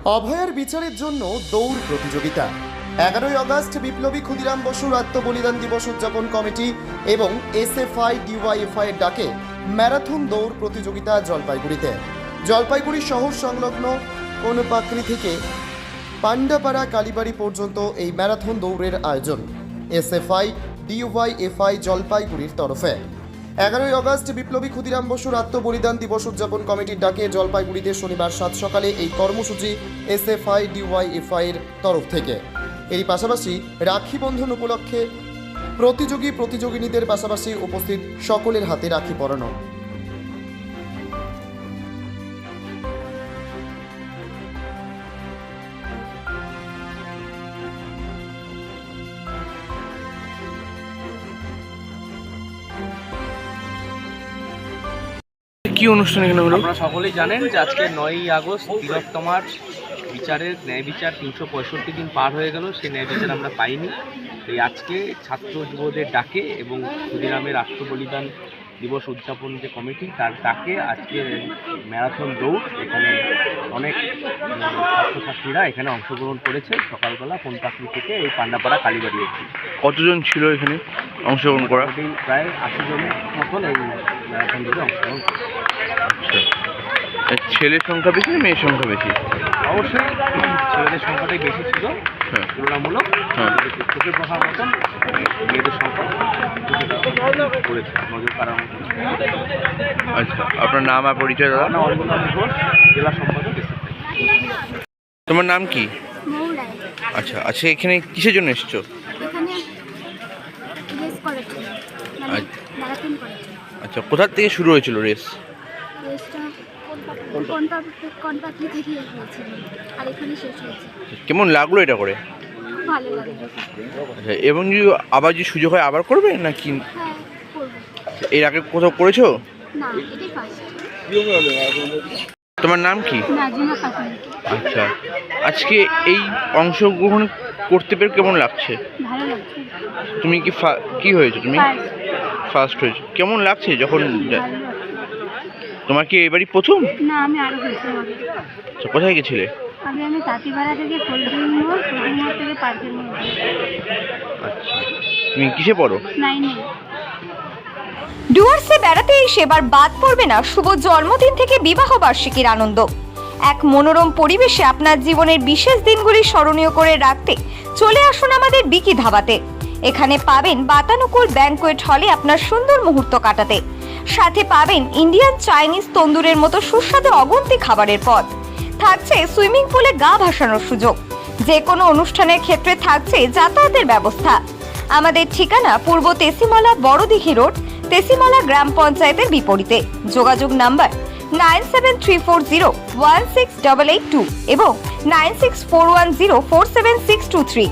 অভয়ের বিচারের জন্য দৌড় প্রতিযোগিতা। 11ই আগস্ট বিপ্লবী ক্ষুদিরাম বসুর আত্মবলিদান দিবস উদযাপন কমিটি এবং এসএফআই ডিওয়াইএফআই এর ডাকে ম্যারাথন দৌড় প্রতিযোগিতা জলপাইগুড়িতে। জলপাইগুড়ি শহর সংলগ্ন কোনপাকড়ি থেকে পান্ডাপাড়া কালীবাড়ি পর্যন্ত এই ম্যারাথন দৌড়ের আয়োজন এসএফআই ডিওয়াইএফআই জলপাইগুড়ির তরফে। 11ই আগস্ট বিপ্লবী ক্ষুদিরাম বসুর আত্মবলিদান দিবস উদযাপন কমিটির ডাকে জলপাইগুড়িতে শনিবার 7 সকালে এই কর্মসূচি এসএফআই ডিওয়াইএফআই এর তরফ থেকে। এর পাশাপাশি রাখি বন্ধন উপলক্ষে প্রতিযোগিনীদের পাশাপাশি উপস্থিত সকলের হাতে রাখি পরানো। কি অনুষ্ঠান এখানে হলো? আপনারা সকলেই জানেন যে আজকে 9ই আগস্ট তিলোত্তমার বিচারের ন্যায় বিচার 365 দিন পার হয়ে গেল, সেই ন্যায় বিচার আমরা পাইনি। এই আজকে ছাত্র যুবদের ডাকে এবং ক্ষুদিরামের আত্মবলিদান দিবস উদযাপন যে কমিটি তার ডাকে আজকে ম্যারাথন দৌড়, এখানে অনেক ছাত্রছাত্রীরা এখানে অংশগ্রহণ করেছে। সকালবেলা কোনপাকড়ি থেকে এই পান্ডাপাড়া কালীবাড়ি অবধি। কতজন ছিল এখানে অংশগ্রহণ করা? প্রায় 80 জনের মতন এই ম্যারাথন দৌড়ে অংশগ্রহণ করেছে। আচ্ছা, ছেলের সংখ্যা বেশি না মেয়ের সংখ্যা বেশি? অবশ্যই ছেলেদের সংখ্যাটাই বেশি ছিল তুলনামূলক। চোখের প্রধান মতন মেয়েদের সংখ্যা করেছে নজর কারণ। আচ্ছা, আপনার নাম আর পরিচয় দাদা? অরিন্দম ঘোষ, জেলা সম্পাদক। তোমার নাম কি? মৌরাই। আচ্ছা আচ্ছা, এখানে কিসের জন্য এসছো? এখানে রেস করেছে, মানে ম্যারাথন করেছে। আচ্ছা, কোথা থেকে শুরু হয়েছিল রেস? রেসটা কোনপাকড়ি থেকে হয়েছিল আর এখানে শেষ হয়েছে। কেমন লাগলো এটা করে? খুব ভালো লাগে। আচ্ছা, এবং যদি আবার যদি সুযোগ হয় আবার করবে নাকি? হ্যাঁ, করবো। এর আগে কোথাও করেছো? না, এটাই ফার্স্ট। তোমার নাম কি? নাজিমা খাতুন। আচ্ছা, আজকে এই অংশগ্রহণ করতে পেরে কেমন লাগছে? ভালো লাগছে। তুমি কি হয়েছো? তুমি ফার্স্ট হয়েছো। কেমন লাগছে যখন? ভালো লাগছে। তোমার কি এবারই প্রথম? না, আমি আরো হয়েছিলাম আগে। আচ্ছা, কোথায় গেছিলে? আমি তাঁতিপাড়া থেকে কোল্ড্রিং মোড় থেকে পার্কের মোড়। আচ্ছা, তুমি কিসে পড়ো? 9-এ। ডুয়ার্সে বেড়াতে এসে এবার বাদ পড়বে না শুভ জন্মদিন থেকে বিবাহ বার্ষিকীর আনন্দ। এক মনোরম পরিবেশে আপনার জীবনের বিশেষ দিনগুলি স্মরণীয় করে রাখতে চলে আসুন আমাদের বিকি ধাবাতে। এখানে পাবেন বাতানুকূল ব্যাংকোয়েট হলে আপনার সুন্দর মুহূর্ত কাটাতে। সাথে পাবেন ইন্ডিয়ান, চাইনিজ, তন্দুরের মতো সুস্বাদু অগুন্তি খাবারের পদ। থাকছে সুইমিং পুলে গা ভাসানোর সুযোগ। যে কোনো অনুষ্ঠানের ক্ষেত্রে থাকছে যাতায়াতের ব্যবস্থা। আমাদের ঠিকানা পূর্ব তেসিমালা বড়দিঘি রোড, তেসিমালা গ্রাম পঞ্চায়েতের বিপরীতে। যোগাযোগ নাম্বার 9734016882 এবং 9641047623।